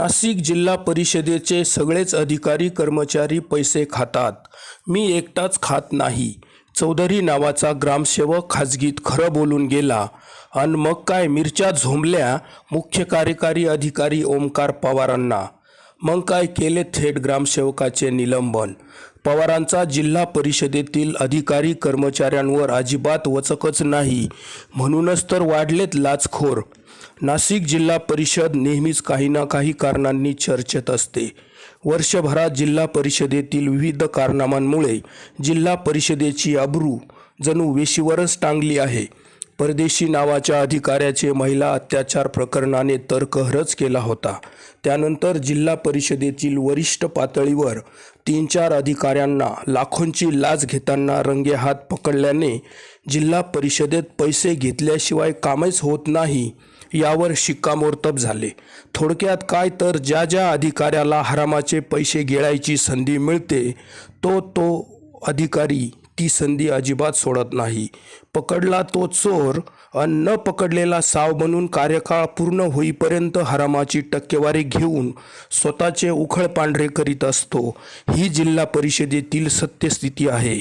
नाशिक जिल्हा परिषदेचे सगळेच अधिकारी कर्मचारी पैसे खातात. मी एकटाच खात नाही. चौधरी नावाचा ग्रामसेवक खाजगीत खरं बोलून गेला आणि मग काय मिरच्या झोंबल्या मुख्य कार्यकारी अधिकारी ओमकार पवारांना. मग काय केले थेट ग्रामसेवकाचे निलंबन. पवारांचा जिल्हा परिषदेतील अधिकारी कर्मचाऱ्यांवर अजिबात वचकच नाही, म्हणूनच तर वाढलेत लाचखोर. नाशिक जिल्हा परिषद नेहमीच काही ना काही कारणांनी चर्चेत असते. वर्षभरात जिल्हा परिषदेतील विविध कारनाम्यांमुळे जिल्हा परिषदेची अब्रू जणू वेशीवरच टांगली आहे. परदेशी नावाच्या अधिकाऱ्याचे महिला अत्याचार प्रकरणाने तर कहरच केला होता. त्यानंतर जिल्हा परिषदेतील वरिष्ठ पातळीवर 3-4 अधिकाऱ्यांना लाखोंची लाच घेताना रंगेहात पकडल्याने जिल्हा परिषदेत पैसे घेतल्याशिवाय कामच होत नाही यावर शिक्कामोर्तब झाले. थोडक्यात काय तर ज्या अधिकाऱ्याला हरामाचे पैसे गिळायची संधी मिळते तो अधिकारी ती संधी अजिबात सोडत नाही. पकडला तो चोर आणि न पकडलेला साव बनून कार्यकाळ पूर्ण होईपर्यंत हरामाची टक्केवारी घेऊन स्वतःचे उखळ पांढरे करीत असतो. ही जिल्हा परिषदेतील सत्यस्थिती आहे.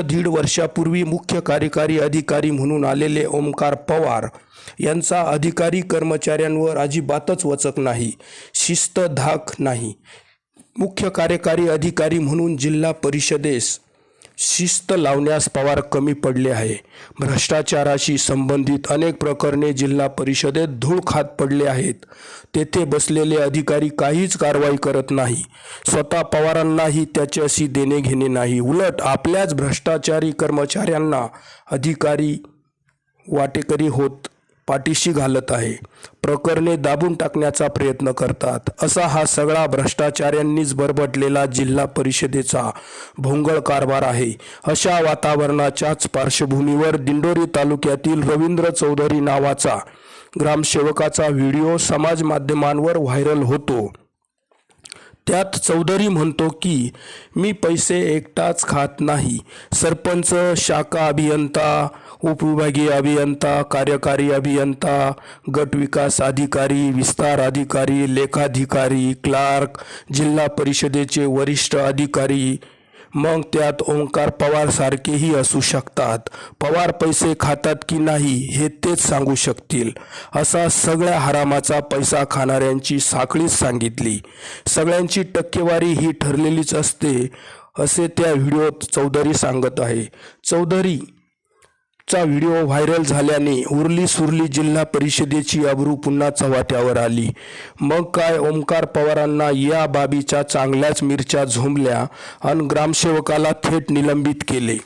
दीड वर्षापूर्वी मुख्य कार्यकारी अधिकारी म्हणून आलेले ओमकार पवार यांचा अधिकारी कर्मचाऱ्यांवर अजिबातच वचक नाही, शिस्त धाक नाही. मुख्य कार्यकारी अधिकारी म्हणून जिल्हा परिषदेस शिस्त लावण्यास पवार कमी पडले आहे. भ्रष्टाचाराशी संबंधित अनेक प्रकरणे जिल्हा परिषदेत धूळ खात पडले आहेत. तेथे बसलेले अधिकारी काहीच कारवाई करत नाही. स्वतः पवारांनाही त्याच्याशी देणे घेणे नाही. उलट आपल्याच भ्रष्टाचारी कर्मचाऱ्यांना अधिकारी वाटेकरी होत पाठीशी घालत आहे. प्रकरणे दाबून टाकण्याचा प्रयत्न करतात. असा हा सगळा भ्रष्टाचाऱ्यांनीच बरबटलेला जिल्हा परिषदेचा भोंगळ कारभार आहे. अशा वातावरणाच्याच पार्श्वभूमीवर दिंडोरी तालुक्यातील रवींद्र चौधरी नावाचा ग्रामसेवकाचा व्हिडिओ समाज माध्यमांवर व्हायरल होतो. त्यात चौधरी म्हणतो की मी पैसे एकटाच खात नाही. सरपंच, शाखा अभियंता, उपविभागीय अभियंता, कार्यकारी अभियंता, गट विकास अधिकारी, विस्तार अधिकारी, लेखाधिकारी, क्लार्क, जिल्हा परिषदेचे वरिष्ठ अधिकारी, मग त्यात ओंकार पवार सारखेही असू शकतात. पवार पैसे खातात की नाही हे तेच सांगू शकतील. असा सगळ्या हरामाचा पैसा खाणाऱ्यांची साखळीच सांगितली. सगळ्यांची टक्केवारी ही ठरलेलीच असते असे त्या व्हिडिओत चौधरी सांगत आहे. चौधरी चा व्हिडिओ व्हायरल झाल्याने उरली सुरली जिल्हा परिषदेची अब्रू पुन्हा चव्हाट्यावर आली. मग काय ओमकार पवारांना या बाबीच्या चांगल्याच मिरच्या झोंबल्या आणि ग्रामसेवकाला थेट निलंबित केले.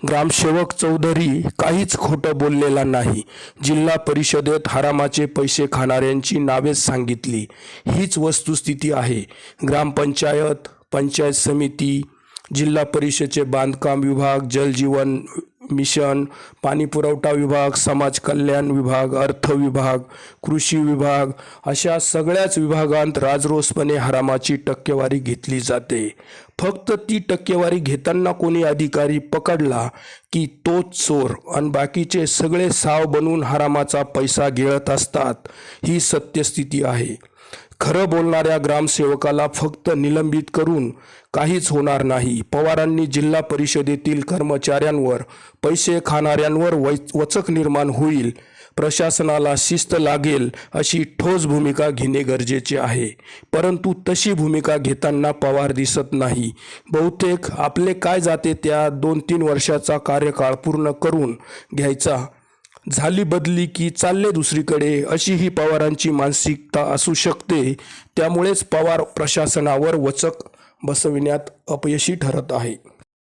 ग्रामसेवक चौधरी काहीच खोटं बोललेला नाही. जिल्हा परिषदेत हरामाचे पैसे खाणाऱ्यांची नावेच सांगितली. हीच वस्तुस्थिती आहे. ग्रामपंचायत, पंचायत समिती, जिल्हा परिषदेचे बांधकाम विभाग, जलजीवन मिशन, पाणी पुरवठा विभाग, समाज कल्याण विभाग, अर्थ विभाग, कृषी विभाग अशा सगळ्याच विभागांत राजरोसपणे हरामाची टक्केवारी घेतली जाते. फक्त ती टक्केवारी घेताना कोणी अधिकारी पकडला की तोच चोर आणि बाकीचे सगळे साव बनून हरामाचा पैसा गिळत असतात. ही सत्यस्थिती आहे. खरं बोलणाऱ्या ग्रामसेवकाला फक्त निलंबित करून काहीच होणार नाही. पवारांनी जिल्हा परिषदेतील कर्मचाऱ्यांवर, पैसे खाणाऱ्यांवर वचक निर्माण होईल, प्रशासनाला शिस्त लागेल अशी ठोस भूमिका घेणे गरजेचे आहे. परंतु तशी भूमिका घेताना पवार दिसत नाही. बहुतेक आपले काय जाते त्या 2-3 वर्षाचा कार्यकाळ पूर्ण करून घ्यायचा, झाली बदली की चालले दुसरीकडे अशी ही पवारांची मानसिकता असू शकते. त्यामुळेच पवार प्रशासनावर वचक बसविण्यात अपयशी ठरत आहे.